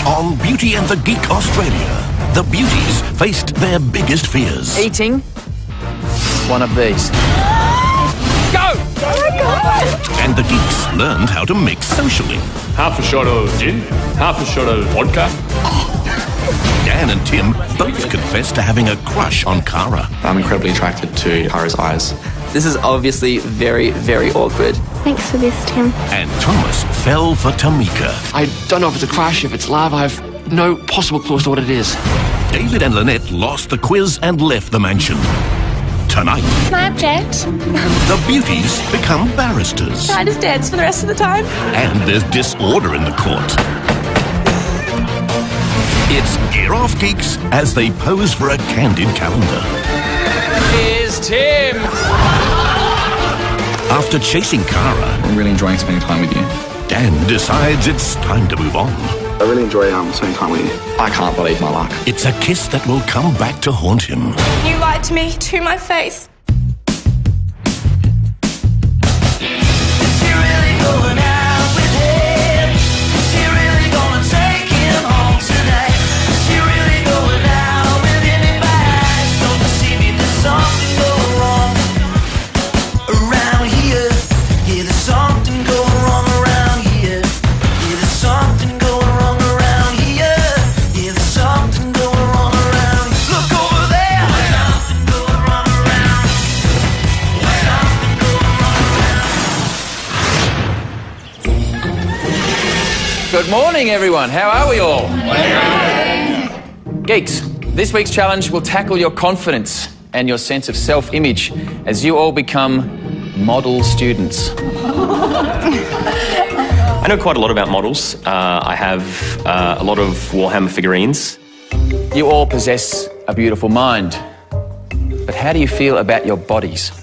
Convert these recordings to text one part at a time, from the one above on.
On Beauty and the Geek Australia, the beauties faced their biggest fears. Eating one of these. Go! Oh my God! And the geeks learned how to mix socially. Half a shot of gin, half a shot of vodka. Dan and Tim both confessed to having a crush on Cara. I'm incredibly attracted to Cara's eyes. This is obviously very, very awkward. Thanks for this, Tim. And Thomas fell for Tamika. I don't know if it's a crush, if it's love. I have no possible clue as to what it is. David and Lynette lost the quiz and left the mansion. Tonight, Can I object? the beauties become barristers. Can I just dance for the rest of the time? And there's disorder in the court. It's Gear Off Geeks as they pose for a candid calendar. Here's Tim. After chasing Cara, I'm really enjoying spending time with you. Dan decides it's time to move on. I really enjoy spending time with you. I can't believe my luck. It's a kiss that will come back to haunt him. You lied to me to my face. Good morning, everyone. How are we all? Geeks, this week's challenge will tackle your confidence and your sense of self-image as you all become model students. I know quite a lot about models. I have a lot of Warhammer figurines. You all possess a beautiful mind. But how do you feel about your bodies?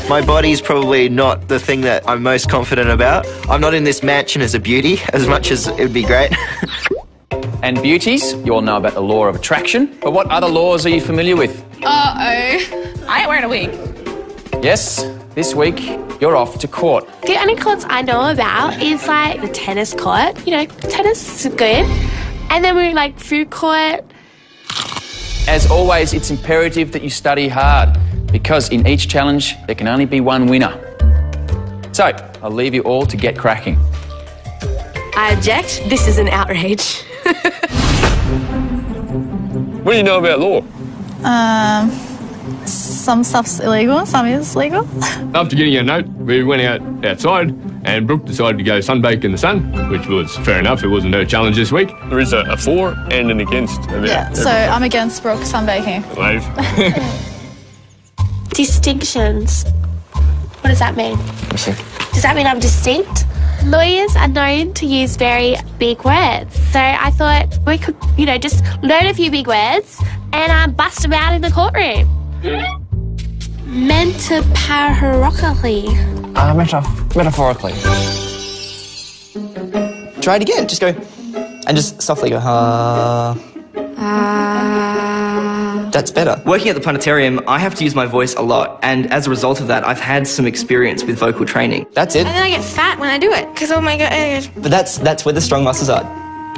My body's probably not the thing that I'm most confident about. I'm not in this mansion as a beauty, as much as it would be great. And beauties, you all know about the law of attraction, but what other laws are you familiar with? Uh-oh. I ain't wearing a wig. Yes, this week you're off to court. The only courts I know about is like the tennis court. You know, tennis is good. And then we're like food court. As always, it's imperative that you study hard because in each challenge there can only be one winner. So, I'll leave you all to get cracking. I object. This is an outrage. What do you know about law? Some stuff's illegal, some is legal. After getting our note, we went outside and Brooke decided to go sunbake in the sun, which was fair enough. It wasn't her challenge this week. There is a for and an against. Yeah, so I'm against Brooke sunbaking. Wave. Distinctions. What does that mean? Does that mean I'm distinct? Lawyers are known to use very big words. So I thought we could, just learn a few big words and bust them out in the courtroom. Metaphorically. Metaphorically. Try it again. Just go, and just softly go, That's better. Working at the planetarium, I have to use my voice a lot, and as a result of that, I've had some experience with vocal training. That's it. And then I get fat when I do it, because oh my God. But that's where the strong muscles are.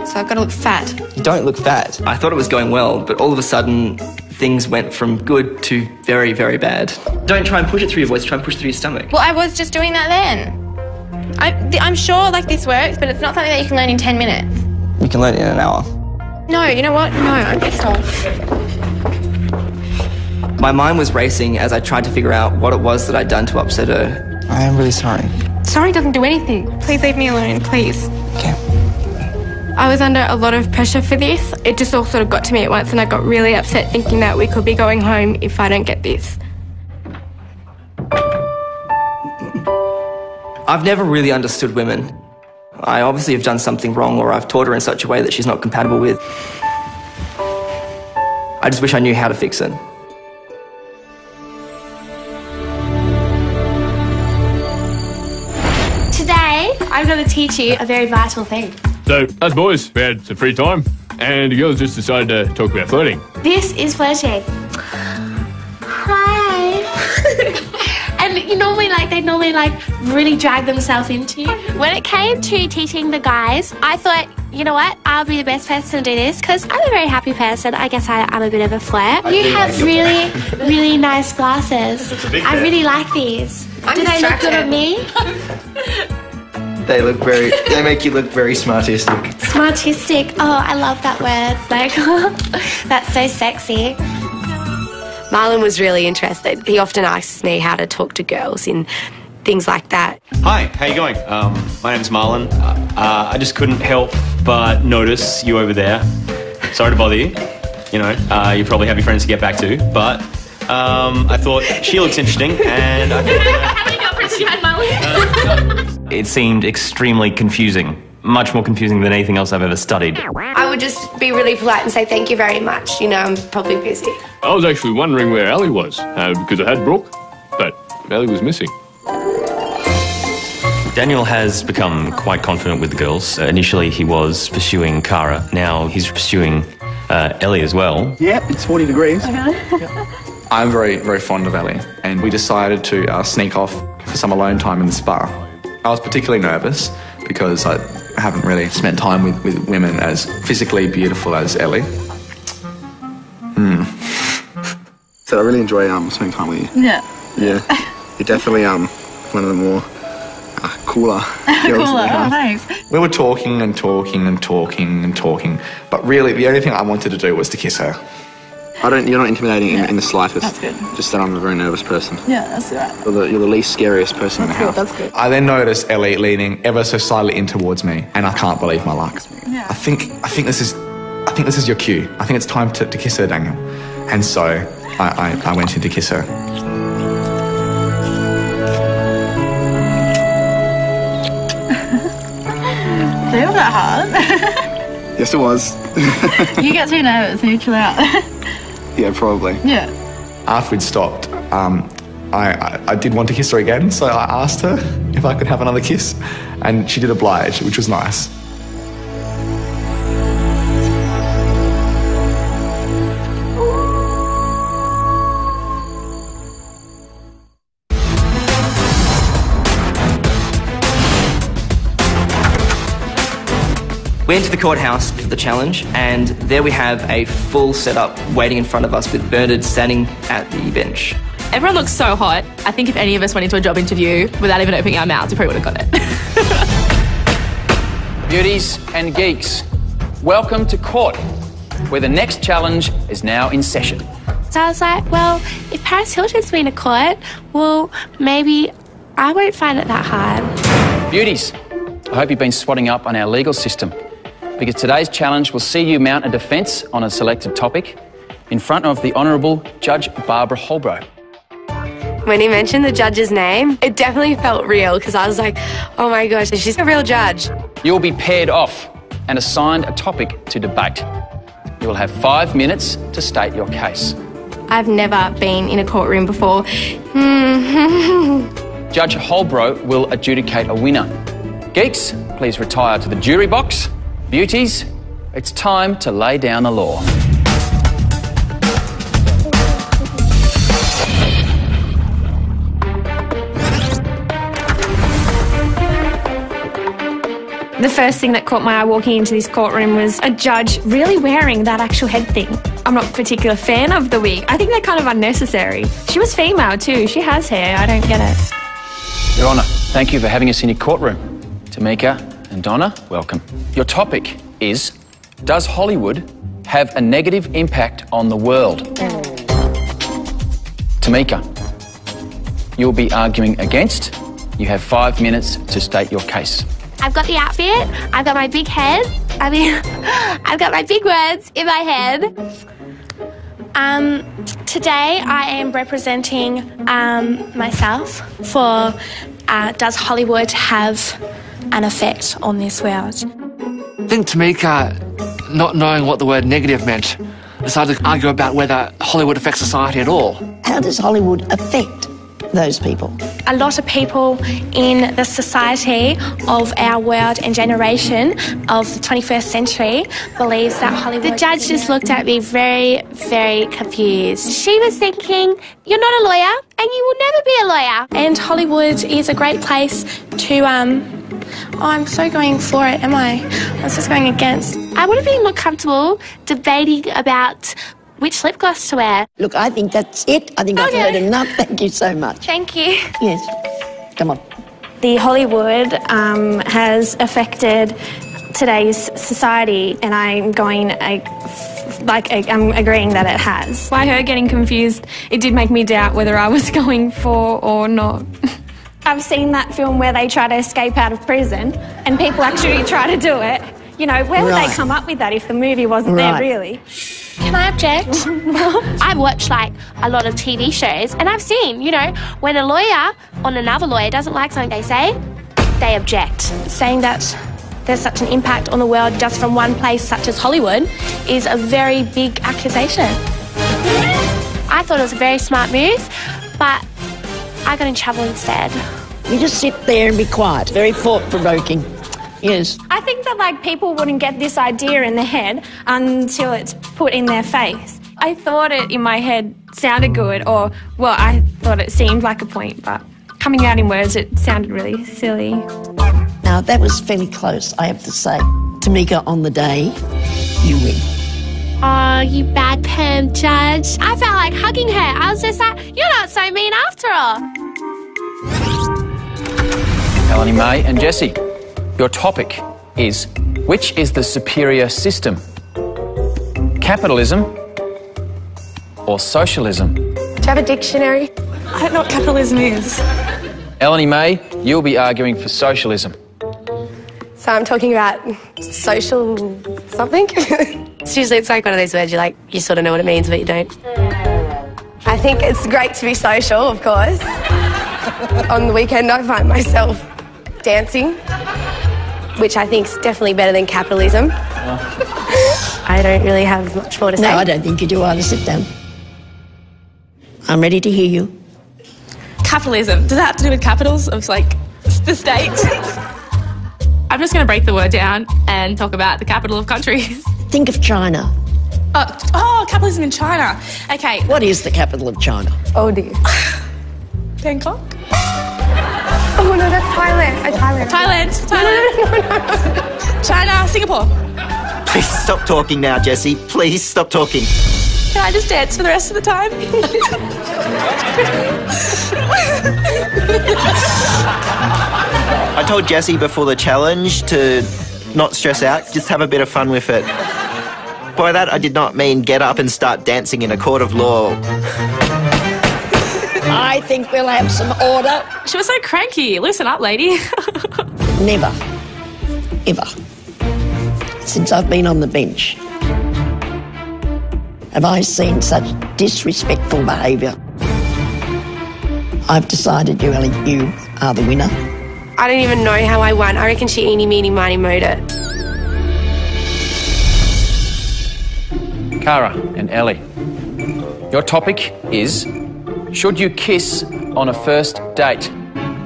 So I've got to look fat. You don't look fat. I thought it was going well, but all of a sudden, things went from good to very, very bad. Don't try and push it through your voice, try and push it through your stomach. Well, I was just doing that then. I'm sure this works, but it's not something that you can learn in 10 minutes. You can learn it in an hour. No, you know what? No, I'm pissed off. My mind was racing as I tried to figure out what it was that I'd done to upset her. I am really sorry. Sorry doesn't do anything. Please leave me alone, please. Okay. I was under a lot of pressure for this. It just all sort of got to me at once and I got really upset thinking that we could be going home if I don't get this. I've never really understood women. I obviously have done something wrong or I've taught her in such a way that she's not compatible with. I just wish I knew how to fix it. Today, I'm going to teach you a very vital thing. So, us boys, we had some free time, and the girls just decided to talk about flirting. This is flirting. Hi. And they normally really drag themselves into you. When it came to teaching the guys, I thought, you know what, I'll be the best person to do this because I'm a very happy person. I guess I'm a bit of a flirt. You have really, really nice glasses. I really like these. Do they look good on me? They make you look very smartistic. Smartistic. Oh, I love that word. Like, that's so sexy. Marlon was really interested. He often asks me how to talk to girls in things like that. Hi, how you going? My name's Marlon. I just couldn't help but notice you over there. Sorry to bother you. You know, you probably have your friends to get back to, but I thought she looks interesting and I think... How many girlfriends have you had, Marlon? It seemed extremely confusing. Much more confusing than anything else I've ever studied. I would just be really polite and say thank you very much. You know, I'm probably busy. I was actually wondering where Ellie was, because I had Brooke, but Ellie was missing. Daniel has become quite confident with the girls. Initially, he was pursuing Cara. Now he's pursuing Ellie as well. Yeah, it's 40 degrees. I'm very, very fond of Ellie, and we decided to sneak off for some alone time in the spa. I was particularly nervous because I haven't really spent time with women as physically beautiful as Ellie. So I really enjoy spending time with you. Yeah. Yeah. You're definitely one of the more cooler girls. Oh, thanks. We were talking and talking and talking and talking, but really the only thing I wanted to do was to kiss her. You're not intimidating in the slightest. That's good. Just that I'm a very nervous person. Yeah, that's right. You're the least scariest person in the house. That's good. I then noticed Ellie leaning ever so slightly in towards me, and I can't believe my luck. Yeah. I think this is your cue. I think it's time to kiss her, Daniel. And so I went in to kiss her. They were that hard. Yes, it was. You get too nervous and you chill out. Yeah, probably. Yeah. After we'd stopped, I did want to kiss her again, so I asked her if I could have another kiss, and she did oblige, which was nice. We entered the courthouse for the challenge, and there we have a full setup waiting in front of us with Bernard standing at the bench. Everyone looks so hot. I think if any of us went into a job interview without even opening our mouths, we probably would have got it. Beauties and geeks, welcome to court, where the next challenge is now in session. So I was like, well, if Paris Hilton's been to court, well, maybe I won't find it that hard. Beauties, I hope you've been swatting up on our legal system, because today's challenge will see you mount a defence on a selected topic in front of the Honourable Judge Barbara Holbrook. When he mentioned the judge's name, it definitely felt real because I was like, oh my gosh, she's a real judge. You'll be paired off and assigned a topic to debate. You will have 5 minutes to state your case. I've never been in a courtroom before. Judge Holbrook will adjudicate a winner. Geeks, please retire to the jury box. Beauties, it's time to lay down the law. The first thing that caught my eye walking into this courtroom was a judge really wearing that actual head thing. I'm not a particular fan of the wig. I think they're kind of unnecessary. She was female too. She has hair. I don't get it. Your Honour, thank you for having us in your courtroom. Tamika and Donna, welcome. Your topic is, does Hollywood have a negative impact on the world? Tamika, you'll be arguing against. You have 5 minutes to state your case. I've got the outfit, I've got my big head, I've got my big words in my head. Today I am representing myself for does Hollywood have an effect on this world? I think Tamika, not knowing what the word negative meant, decided to argue about whether Hollywood affects society at all. How does Hollywood affect those people. A lot of people in the society of our world and generation of the 21st century believes that Hollywood... The judge just looked at me very, very confused. She was thinking, you're not a lawyer and you will never be a lawyer. And Hollywood is a great place to... Oh, I'm so going for it, am I? I was just going against. I would have been more comfortable debating about which lip gloss to wear. Look, I think that's it. I think I've heard enough. Thank you so much. Thank you. Yes. Come on. The Hollywood has affected today's society, and I'm agreeing that it has. By her getting confused, it did make me doubt whether I was going for or not. I've seen that film where they try to escape out of prison and people actually try to do it. You know, where would they come up with that if the movie wasn't there, really? Can I object? I've watched, like, a lot of TV shows and I've seen, you know, when a lawyer on another lawyer doesn't like something they say, they object. Saying that there's such an impact on the world just from one place such as Hollywood is a very big accusation. I thought it was a very smart move, but I got in trouble instead. You just sit there and be quiet. Very thought-provoking. Yes. I think that, like, people wouldn't get this idea in their head until it's put in their face. I thought it in my head sounded good, or, well, I thought it seemed like a point, but coming out in words, it sounded really silly. Now, that was fairly close, I have to say. Tamika, on the day, you win. Oh, you bad perm judge. I felt like hugging her. I was just like, you're not so mean after all. Melanie May and Jessie, your topic is, which is the superior system? Capitalism or socialism? Do you have a dictionary? I don't know what capitalism is. Melanie May, you'll be arguing for socialism. So I'm talking about social something? It's like one of those words you sort of know what it means, but you don't. I think it's great to be social, of course. On the weekend, I find myself dancing, which I think is definitely better than capitalism. I don't really have much more to say. No, I don't think you do either. Sit down. I'm ready to hear you. Capitalism. Does that have to do with capitals of, like, the state? I'm just going to break the word down and talk about the capital of countries. Think of China. Oh, capitalism in China. Okay. What is the capital of China? Oh, dear. Bangkok? Oh, no, that's Thailand. Thailand. No. China, Singapore. Please stop talking now, Jessie. Please stop talking. Can I just dance for the rest of the time? I told Jessie before the challenge to not stress out, just have a bit of fun with it. By that, I did not mean get up and start dancing in a court of law. I think we'll have some order. She was so cranky. Loosen up, lady. Never, ever, since I've been on the bench, have I seen such disrespectful behaviour. I've decided, you are the winner. I don't even know how I won. I reckon she eeny, meeny, miny, moed it. Cara and Ellie, your topic is, should you kiss on a first date?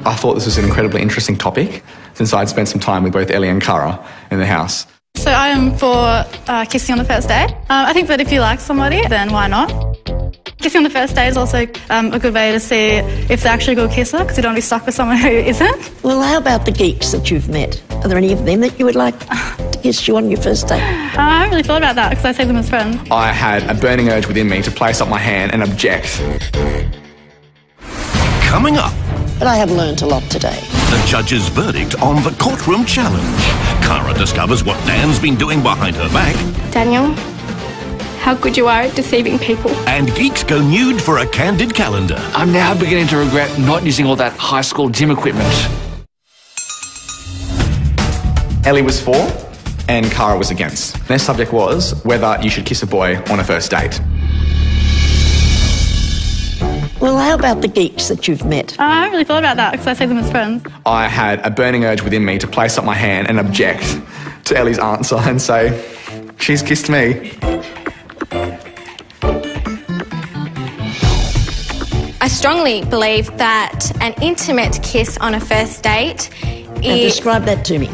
I thought this was an incredibly interesting topic since I'd spent some time with both Ellie and Cara in the house. So I am for kissing on the first date. I think that if you like somebody, then why not? Kissing on the first date is also a good way to see if they're actually a good kisser, because you don't want to be stuck with someone who isn't. Well, how about the geeks that you've met? Are there any of them that you would like to kiss you on your first date? I haven't really thought about that because I see them as friends. I had a burning urge within me to place up my hand and object. Coming up, But I have learnt a lot today. the judge's verdict on the courtroom challenge. Cara discovers what Dan's been doing behind her back. Daniel, how good you are at deceiving people. And geeks go nude for a candid calendar. I'm now beginning to regret not using all that high school gym equipment. Ellie was for and Cara was against. Their subject was whether you should kiss a boy on a first date. Well, how about the geeks that you've met? I haven't really thought about that because I see them as friends. I had a burning urge within me to place up my hand and object to Ellie's answer and say, she's kissed me. I strongly believe that an intimate kiss on a first date is... Describe that to me.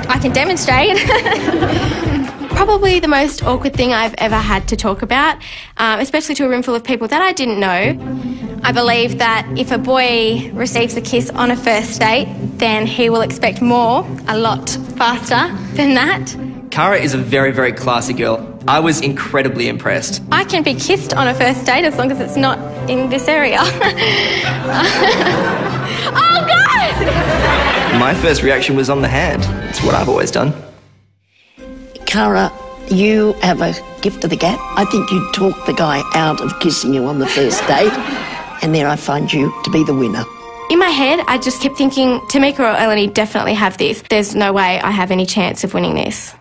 I can demonstrate. Probably the most awkward thing I've ever had to talk about, especially to a room full of people that I didn't know. I believe that if a boy receives a kiss on a first date, then he will expect more a lot faster than that. Cara is a very, very classy girl. I was incredibly impressed. I can be kissed on a first date as long as it's not in this area. Oh, God! My first reaction was on the hand. It's what I've always done. Cara, you have a gift of the gab. I think you talked the guy out of kissing you on the first date, and there I find you to be the winner. In my head, I just kept thinking, Tamika or Eleni definitely have this. There's no way I have any chance of winning this.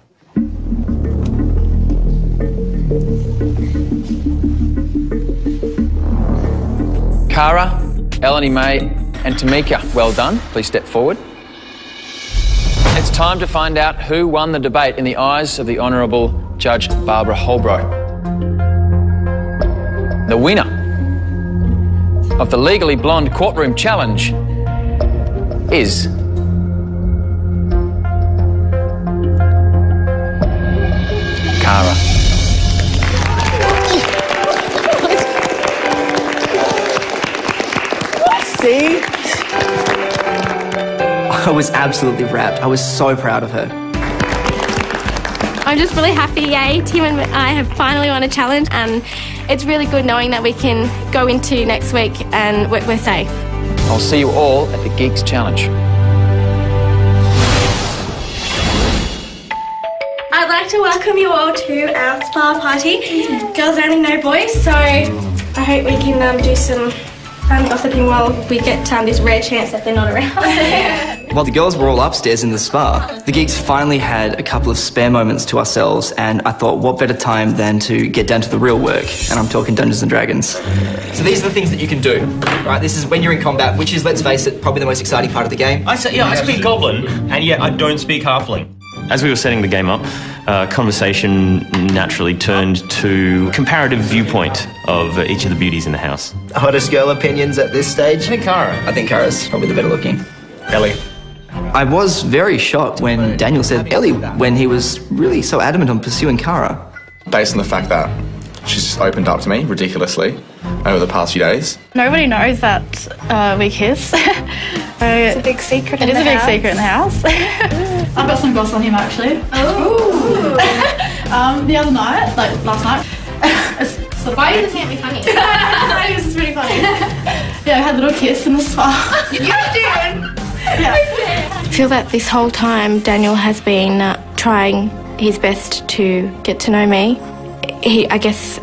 Cara, Eleni May and Tamika, well done. Please step forward. It's time to find out who won the debate in the eyes of the Honourable Judge Barbara Holbrook. The winner of the Legally Blonde Courtroom Challenge is... Cara. See? I was absolutely wrapped. I was so proud of her. I'm just really happy, yay, Tim and I have finally won a challenge, and it's really good knowing that we can go into next week and we're safe. I'll see you all at the Geeks Challenge. I'd like to welcome you all to our spa party. Girls only, no boys, so I hope we can do some fun gossiping while we get this rare chance that they're not around. While the girls were all upstairs in the spa, the Geeks finally had a couple of spare moments to ourselves, and I thought, what better time than to get down to the real work, and I'm talking Dungeons & Dragons. So these are the things that you can do, right? This is when you're in combat, which is, let's face it, probably the most exciting part of the game. I speak Goblin, and yet I don't speak Halfling. As we were setting the game up, conversation naturally turned to comparative viewpoint of each of the beauties in the house. Hottest girl opinions at this stage? I think Cara's probably the better looking. Ellie. I was very shocked when Daniel said Ellie when he was really so adamant on pursuing Cara. Based on the fact that she's just opened up to me ridiculously over the past few days. Nobody knows that we kiss. It's a big secret It in is the a big house. secret in the house. I've got some goss on him actually. Oh. The other night, like last night, it's sort of Why is it can't be funny? This is pretty funny. Yeah, I had a little kiss in the spa. You did? Yeah. I feel that this whole time Daniel has been trying his best to get to know me. I guess...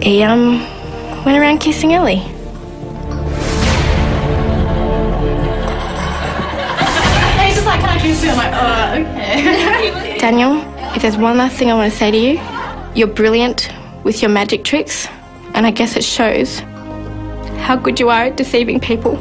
He went around kissing Ellie. He's just like, can I kiss you? I'm like, okay. Daniel, if there's one last thing I want to say to you, you're brilliant with your magic tricks, and I guess it shows how good you are at deceiving people.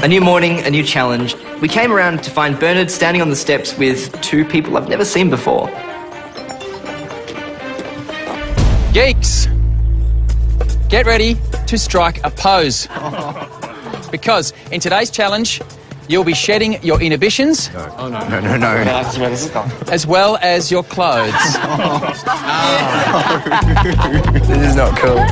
A new morning, a new challenge. We came around to find Bernard standing on the steps with two people I've never seen before. Geeks, get ready to strike a pose. Because in today's challenge, you'll be shedding your inhibitions. As well as your clothes. This is not cool.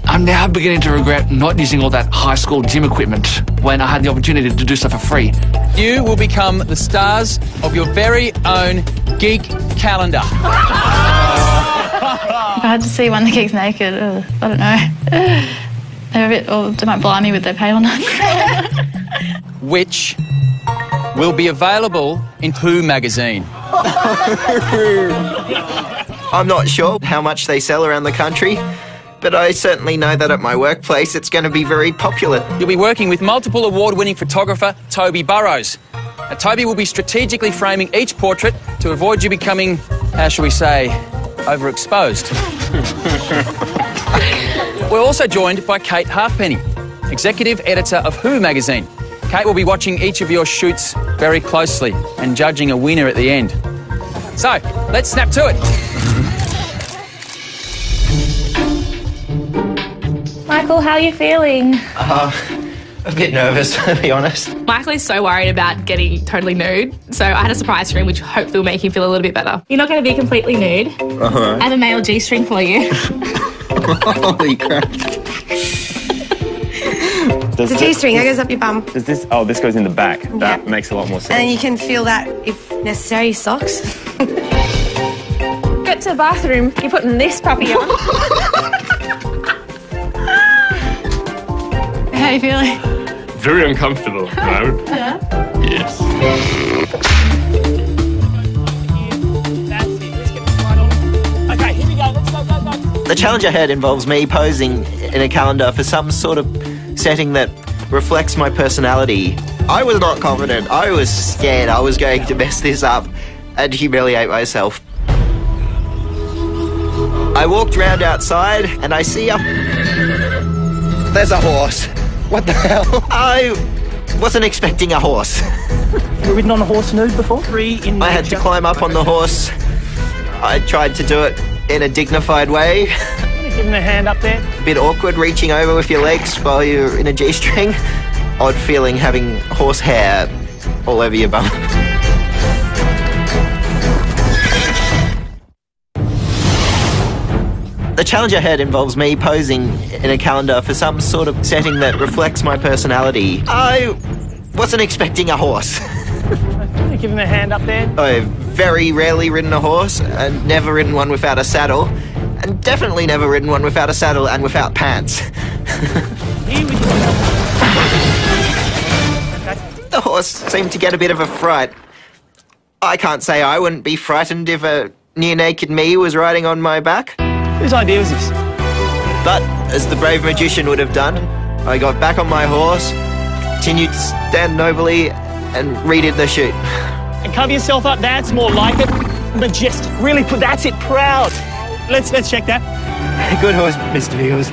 I'm now beginning to regret not using all that high school gym equipment when I had the opportunity to do so for free. You will become the stars of your very own Geek calendar. If I had to see one of the geeks naked, I don't know. They're a bit, or they might blind me with their paleness. Which will be available in Who magazine. I'm not sure how much they sell around the country, but I certainly know that at my workplace it's going to be very popular. You'll be working with multiple award-winning photographer Toby Burrows. Now, Toby will be strategically framing each portrait to avoid you becoming, how shall we say, overexposed. We're also joined by Kate Halfpenny, Executive Editor of Who magazine. Kate will be watching each of your shoots very closely and judging a winner at the end. So, let's snap to it. Michael, how are you feeling? A bit nervous, to be honest. Michael is so worried about getting totally nude, so I had a surprise for him which hopefully will make him feel a little bit better. You're not going to be completely nude. I have a male G-string for you. Holy crap. The G-string, that goes up your bum. Does this? Oh, this goes in the back. That makes a lot more sense. And then you can feel that, if necessary, socks. Get to the bathroom, you're putting this puppy on. How are you feeling? Very uncomfortable, no? Yeah. Yes. Okay, here we go. Let's go, go, go. The challenge ahead involves me posing in a calendar for some sort of setting that reflects my personality. I was not confident. I was scared I was going to mess this up and humiliate myself. I walked round outside and I see there's a horse. What the hell? I wasn't expecting a horse. You've ridden on a horse nude before? I had to climb up on the horse. I tried to do it in a dignified way. Give him a hand up there. A bit awkward reaching over with your legs while you're in a G-string. Odd feeling having horse hair all over your bum. The challenge ahead involves me posing in a calendar for some sort of setting that reflects my personality. I wasn't expecting a horse. Give him a hand up there. I've very rarely ridden a horse and never ridden one without a saddle. And definitely never ridden one without a saddle and without pants. The horse seemed to get a bit of a fright. I can't say I wouldn't be frightened if a near-naked me was riding on my back. Whose idea was this? But, as the brave magician would have done, I got back on my horse, continued to stand nobly, and redid the shoot. And cover yourself up, that's more like it. Majestic, really put, that's it, proud. Let's check that. Good horse, Mr. Beagles.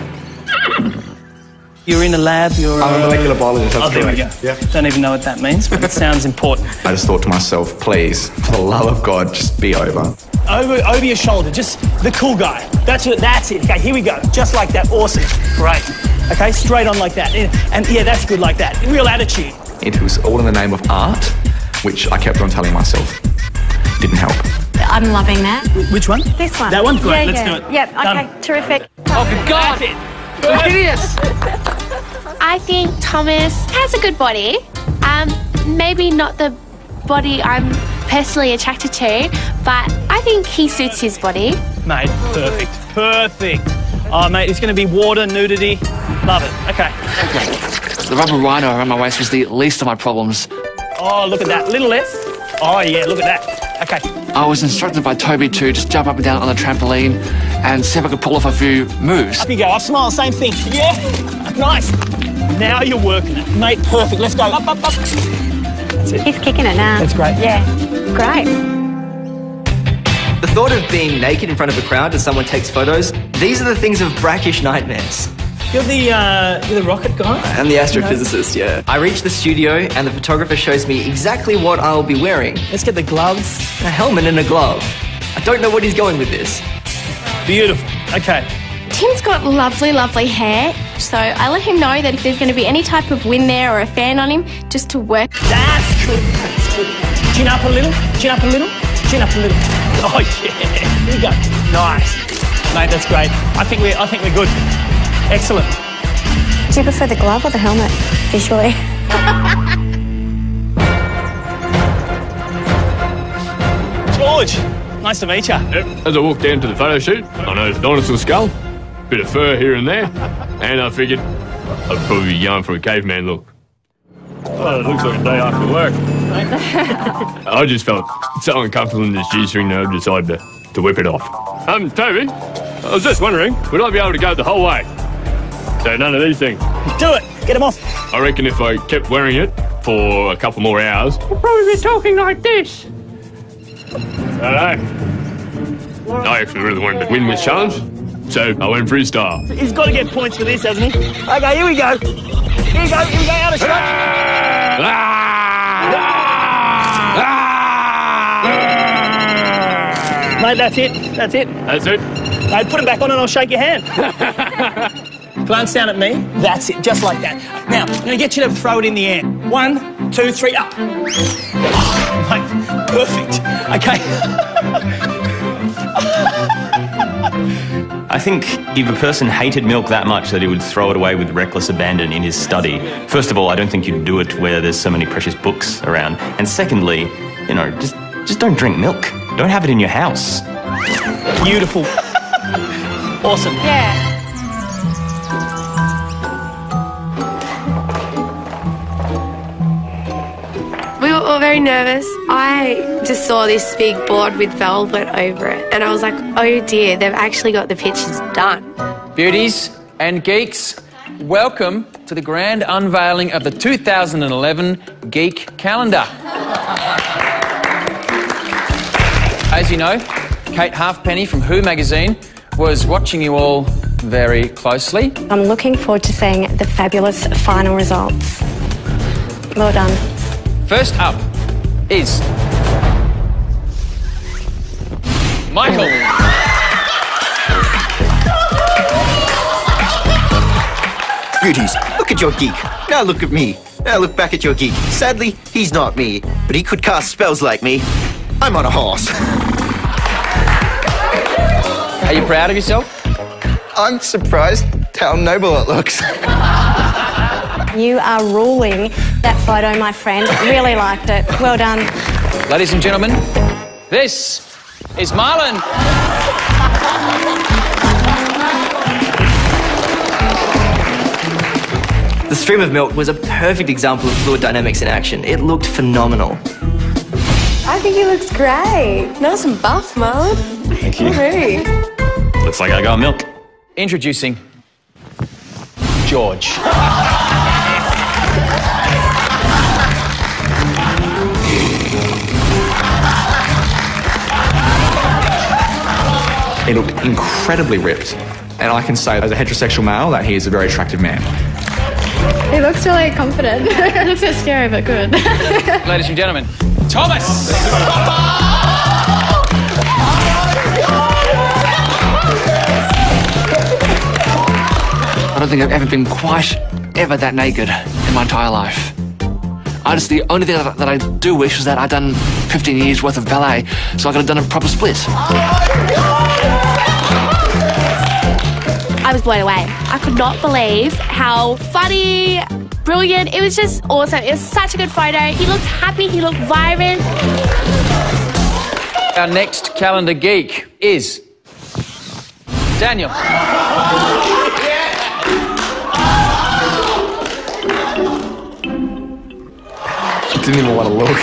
You're in the lab, you're... I'm a molecular biologist, that's there we correct. go. Yeah. Don't even know what that means, but it sounds important. I just thought to myself, please, for the love of God, just be over. Over your shoulder, just the cool guy. That's it. Okay, here we go. Just like that. Awesome. Great. Okay, straight on like that. And yeah, that's good like that. Real attitude. It was all in the name of art, which I kept on telling myself didn't help. I'm loving that. Which one? This one. That one? Great, Yeah, let's yeah. do it. Yep, okay, Done. terrific. Oh, good God! Hideous! I think Thomas has a good body. Maybe not the body I'm personally attracted to, but I think he suits his body. Mate, perfect. Perfect. Oh, mate, it's going to be water, nudity. Love it. Okay. The rubber rhino around my waist was the least of my problems. Oh, look at that. Little less. Oh, yeah, look at that. Okay. I was instructed by Toby to just jump up and down on the trampoline and see if I could pull off a few moves. Up you go. I'll smile. Same thing. Yeah. Nice. Now you're working it. Mate, perfect. Let's go. Up. That's it. He's kicking it now. That's great. Yeah, great. The thought of being naked in front of a crowd as someone takes photos, these are the things of brackish nightmares. You're the rocket guy? I'm the astrophysicist, yeah. I reach the studio and the photographer shows me exactly what I'll be wearing. Let's get the gloves. A helmet and a glove. I don't know what he's going with this. Beautiful. Okay. Tim's got lovely, lovely hair, so I let him know that if there's going to be any type of wind there or a fan on him, just to work. That's good. That's good. Chin up a little. Chin up a little. Chin up a little. Oh yeah. Here we go. Nice, mate. That's great. I think we're good. Excellent. Do you prefer the glove or the helmet, visually? George, nice to meet you. Yep. As I walked down to the photo shoot, I noticed a dinosaur skull, bit of fur here and there, and I figured I'd probably be going for a caveman look. Well, it looks like a day after work. I just felt so uncomfortable in this G-string that I decided to whip it off. Toby, I was just wondering, would I be able to go the whole way? So none of these things. Do it. Get them off. I reckon if I kept wearing it for a couple more hours, we'll probably be talking like this. I actually really wanted to win this challenge, So I went for his star. He's got to get points for this, hasn't he? Okay, here we go. Here we go, out of shot. Mate, that's it. That's it? Mate, put him back on and I'll shake your hand. Glance down at me. That's it, just like that. Now, I'm going to get you to throw it in the air. 1, 2, 3, up. Oh, mate, perfect. Okay. I think if a person hated milk that much that he would throw it away with reckless abandon in his study, first of all, I don't think you'd do it where there's so many precious books around. And secondly, you know, just don't drink milk. Don't have it in your house. Beautiful. Awesome. Yeah. We were all very nervous. I just saw this big board with velvet over it and I was like, oh dear, they've actually got the pictures done. Beauties and geeks, welcome to the grand unveiling of the 2011 Geek calendar. As you know, Kate Halfpenny from Who magazine was watching you all very closely. I'm looking forward to seeing the fabulous final results. Well done. First up is Michael. Beauties, look at your geek. Now look at me. Now look back at your geek. Sadly, he's not me, but he could cast spells like me. I'm on a horse. Are you proud of yourself? I'm surprised how noble it looks. You are ruling that photo, my friend. Really liked it. Well done. Ladies and gentlemen, this is Marlon. The stream of milk was a perfect example of fluid dynamics in action. It looked phenomenal. I think he looks great. Nice and buff, Marlon. Thank you. Woohoo. Looks like I got milk. Introducing George. He looked incredibly ripped, and I can say as a heterosexual male that he is a very attractive man. He looks really confident. It looks a bit scary, but good. Ladies and gentlemen, Thomas. I don't think I've ever been quite ever that naked in my entire life. The only thing that I do wish is that I'd done 15 years worth of ballet, so I could have done a proper split. I was blown away. I could not believe how funny, brilliant. It was just awesome. It was such a good photo. He looked happy. He looked vibrant. Our next calendar geek is Daniel. Didn't even want to look.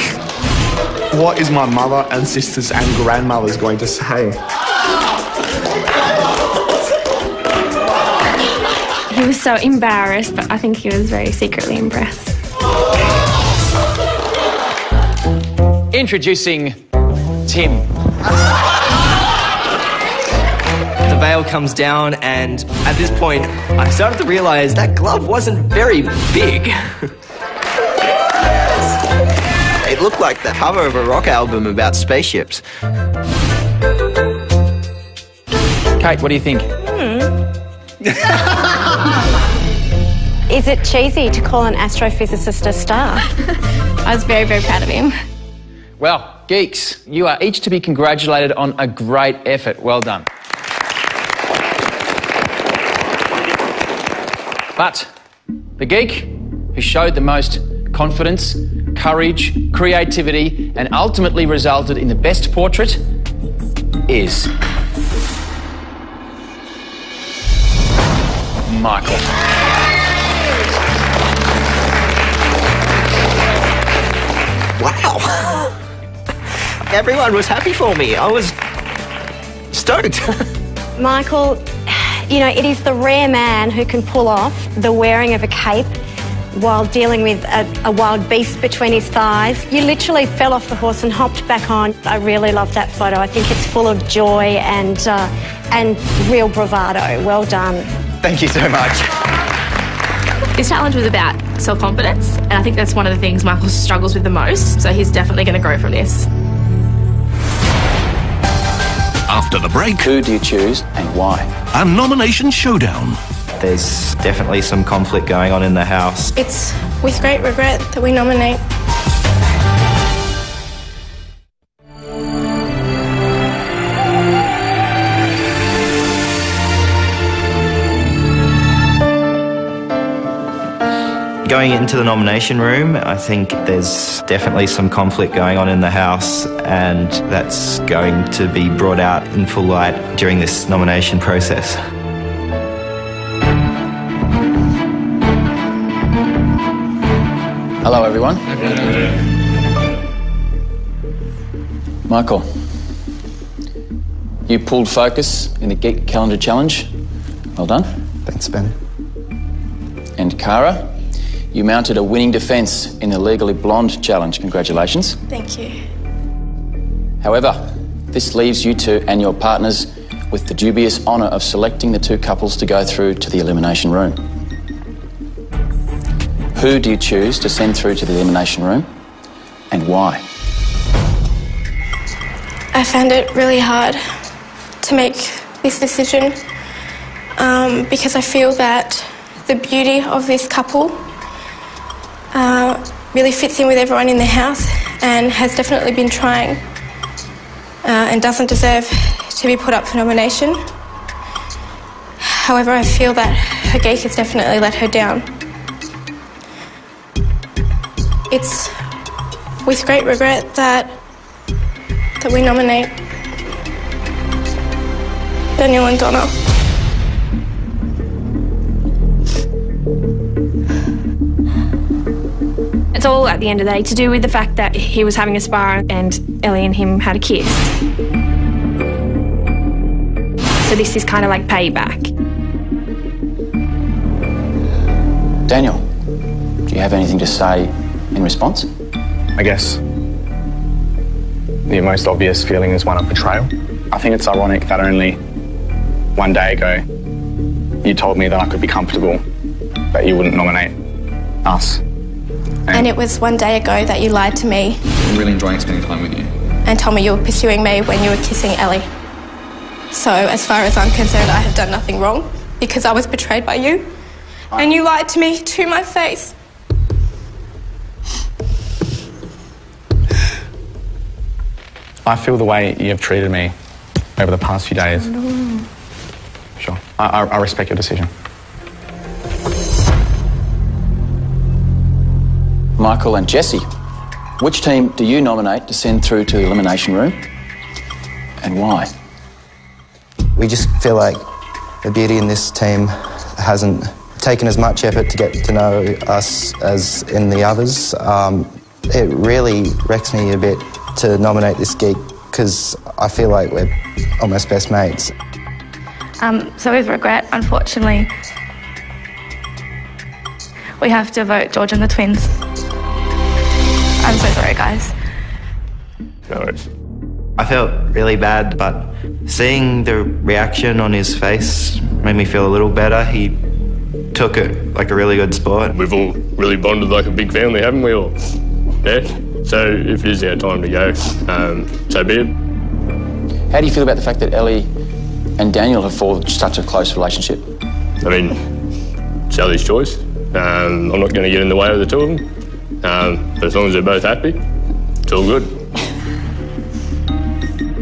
What is my mother and sisters and grandmothers going to say? He was so embarrassed, but I think he was very secretly impressed. Introducing Tim. The veil comes down, and at this point, I started to realise that glove wasn't very big. It looked like the cover of a rock album about spaceships. Kate, what do you think? Is it cheesy to call an astrophysicist a star? I was very, very proud of him. Well, geeks, you are each to be congratulated on a great effort. Well done. But the geek who showed the most confidence, courage, creativity, and ultimately resulted in the best portrait is Michael. Wow. Everyone was happy for me. I was stoked. Michael, you know, it is the rare man who can pull off the wearing of a cape while dealing with a wild beast between his thighs. You literally fell off the horse and hopped back on. I really love that photo. I think it's full of joy and real bravado. Well done. Thank you so much. This challenge was about self-confidence, and I think that's one of the things Michael struggles with the most, so he's definitely going to grow from this. After the break, who do you choose and why? A nomination showdown. There's definitely some conflict going on in the house. It's with great regret that we nominate. Going into the nomination room, I think there's definitely some conflict going on in the house, and that's going to be brought out in full light during this nomination process. Hello, everyone. Michael, you pulled focus in the Geek Calendar Challenge. Well done. Thanks, Ben. And Cara, you mounted a winning defence in the Legally Blonde Challenge. Congratulations. Thank you. However, this leaves you two and your partners with the dubious honour of selecting the two couples to go through to the elimination room. Who do you choose to send through to the elimination room and why? I found it really hard to make this decision because I feel that the beauty of this couple really fits in with everyone in the house and has definitely been trying and doesn't deserve to be put up for nomination. However, I feel that her geek has definitely let her down. It's with great regret that we nominate Daniel and Donna. It's all, at the end of the day, to do with the fact that he was having a spar and Ellie and him had a kiss. So this is kind of like payback. Daniel, do you have anything to say in response? I guess the most obvious feeling is one of betrayal. I think it's ironic that only one day ago you told me that I could be comfortable, that you wouldn't nominate us. And it was one day ago that you lied to me. I'm really enjoying spending time with you. And told me you were pursuing me when you were kissing Ellie. So as far as I'm concerned, I have done nothing wrong because I was betrayed by you. And you lied to me to my face. I feel the way you have treated me over the past few days. No. Sure. I respect your decision. Michael and Jesse, which team do you nominate to send through to the elimination room and why? We just feel like the beauty in this team hasn't taken as much effort to get to know us as in the others. It really wrecks me a bit to nominate this geek because I feel like we're almost best mates. So with regret, unfortunately, we have to vote George and the twins. I'm so sorry, guys. No worries. I felt really bad, but seeing the reaction on his face made me feel a little better. He took it like a really good sport. We've all really bonded like a big family, haven't we all? Yeah? So if it is our time to go, so be it. How do you feel about the fact that Ellie and Daniel have forged such a close relationship? I mean, it's Ellie's choice. I'm not going to get in the way of the two of them. But as long as they're both happy, it's all good.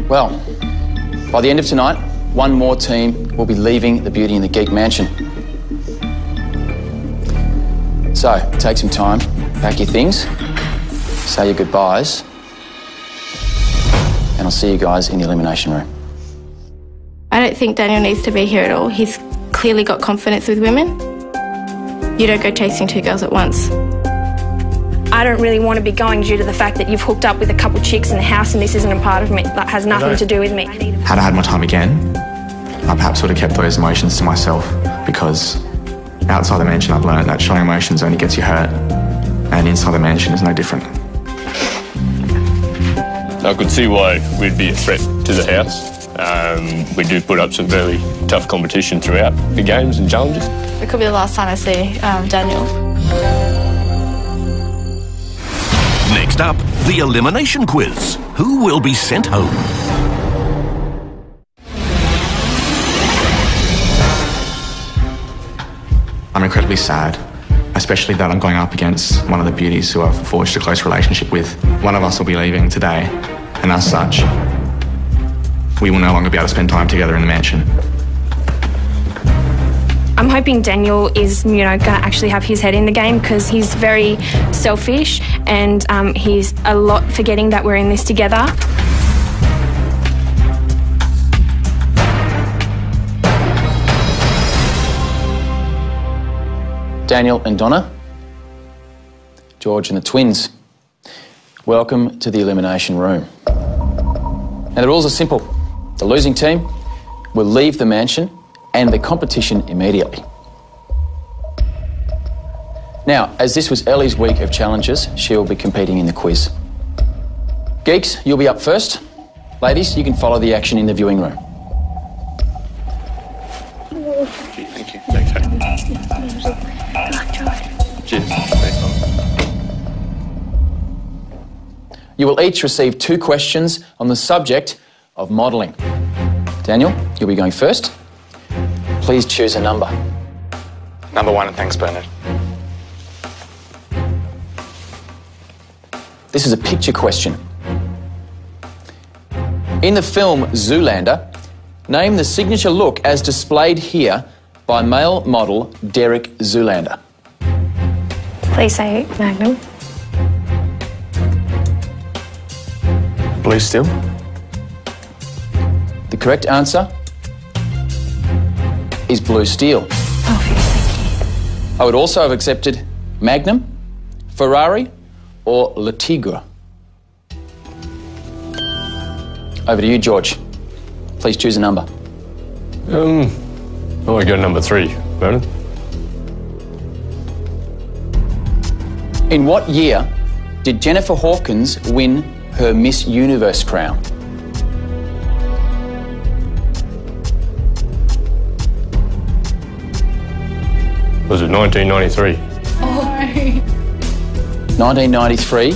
Well, by the end of tonight, one more team will be leaving the Beauty and the Geek mansion. So, take some time, pack your things, say your goodbyes, and I'll see you guys in the elimination room. I don't think Daniel needs to be here at all. He's clearly got confidence with women. You don't go chasing two girls at once. I don't really want to be going due to the fact that you've hooked up with a couple chicks in the house and this isn't a part of me. That has nothing to do with me. Had I had more time again, I perhaps would have kept those emotions to myself because Outside the mansion, I've learned that showing emotions only gets you hurt, and inside the mansion is no different. I could see why we'd be a threat to the house. We do put up some very tough competition throughout the games and challenges. It could be the last time I see Daniel. Next up, the elimination quiz. Who will be sent home? I'm incredibly sad, especially that I'm going up against one of the beauties who I've forged a close relationship with. One of us will be leaving today, and as such, we will no longer be able to spend time together in the mansion. I'm hoping Daniel is, going to actually have his head in the game because he's very selfish and he's a lot forgetting that we're in this together. Daniel and Donna, George and the twins, welcome to the elimination room. Now the rules are simple. The losing team will leave the mansion and the competition immediately. Now, as this was Ellie's week of challenges, she'll be competing in the quiz. Geeks, you'll be up first. Ladies, you can follow the action in the viewing room. Thank you. Cheers. You will each receive 2 questions on the subject of modelling. Daniel, you'll be going first. Please choose a number. Number 1, and thanks, Bernard. This is a picture question. In the film Zoolander, name the signature look as displayed here by male model Derek Zoolander. Please say Magnum. Blue Steel. The correct answer is Blue Steel. I would also have accepted Magnum, Ferrari, or Le Tigre. Over to you, George. Please choose a number. I go number 3, Bernard. In what year did Jennifer Hawkins win her Miss Universe crown? Was it 1993? 1993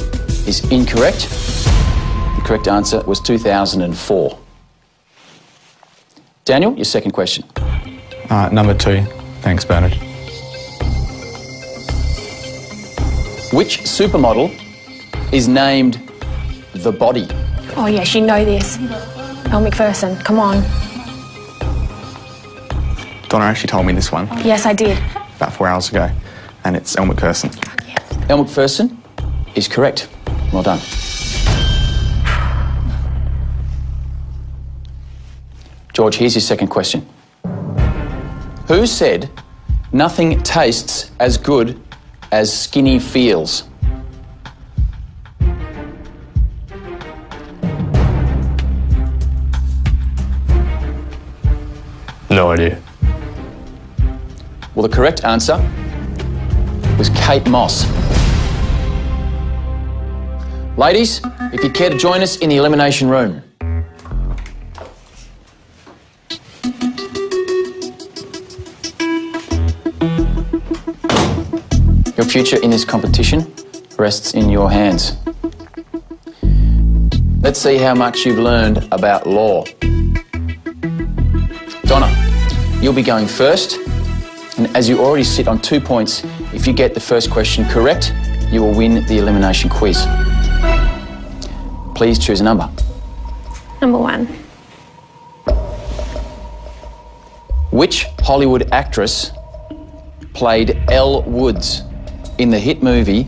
is incorrect. The correct answer was 2004. Daniel, your second question. Number 2, thanks, Bernard. Which supermodel is named The Body? Oh yes, you know this. Elle McPherson, come on. Donna actually told me this one Yes, I did. about 4 hours ago, and it's Elle McPherson. Elle McPherson is correct. Well done. George, here's your second question. Who said nothing tastes as good as skinny feels? No idea. Well, the correct answer was Kate Moss. Ladies, if you care to join us in the elimination room. Your future in this competition rests in your hands. Let's see how much you've learned about law. Donna, you'll be going first, and as you already sit on 2 points, if you get the first question correct, you will win the elimination quiz. Please choose a number. Number 1. Which Hollywood actress played Elle Woods in the hit movie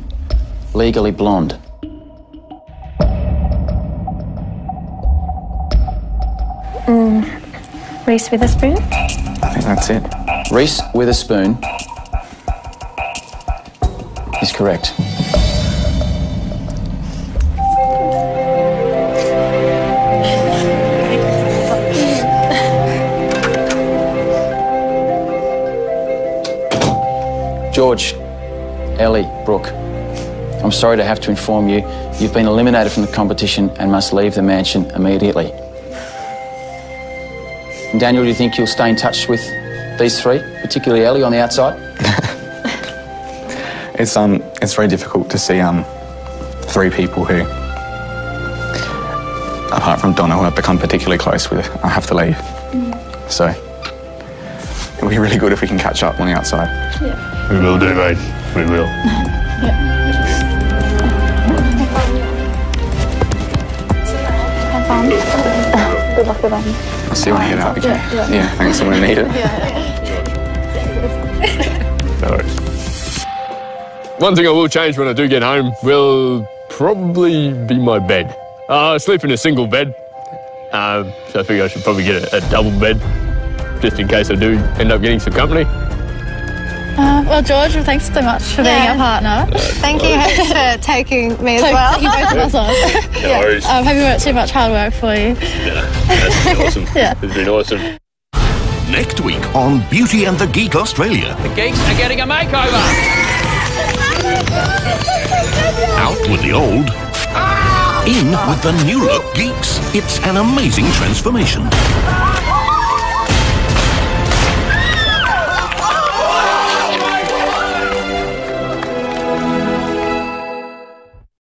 Legally Blonde? Reese Witherspoon. I think that's it. Reese Witherspoon is correct. Brooke, I'm sorry to have to inform you, you've been eliminated from the competition and must leave the mansion immediately. And Daniel, do you think you'll stay in touch with these three, particularly Ellie on the outside? It's very difficult to see three people who, apart from Donna, who I've become particularly close with, I have to leave. So it'll be really good if we can catch up on the outside. Yeah. We will do, mate. We will. Have fun. Good luck with them. I'll see you when I get out, okay? Yeah, thanks, I'm going to need it. No worries. One thing I will change when I do get home will probably be my bed. I sleep in a single bed, so I figure I should probably get a double bed, just in case I do end up getting some company. Well, George, thanks so much for being our partner. Thank you for taking me as well. Taking both of us on. No worries. Have you worked too much hard work for you? Yeah, that's been awesome. Yeah. It's been awesome. Next week on Beauty and the Geek Australia. The Geeks are getting a makeover. Out with the old, in with the new look geeks. It's an amazing transformation.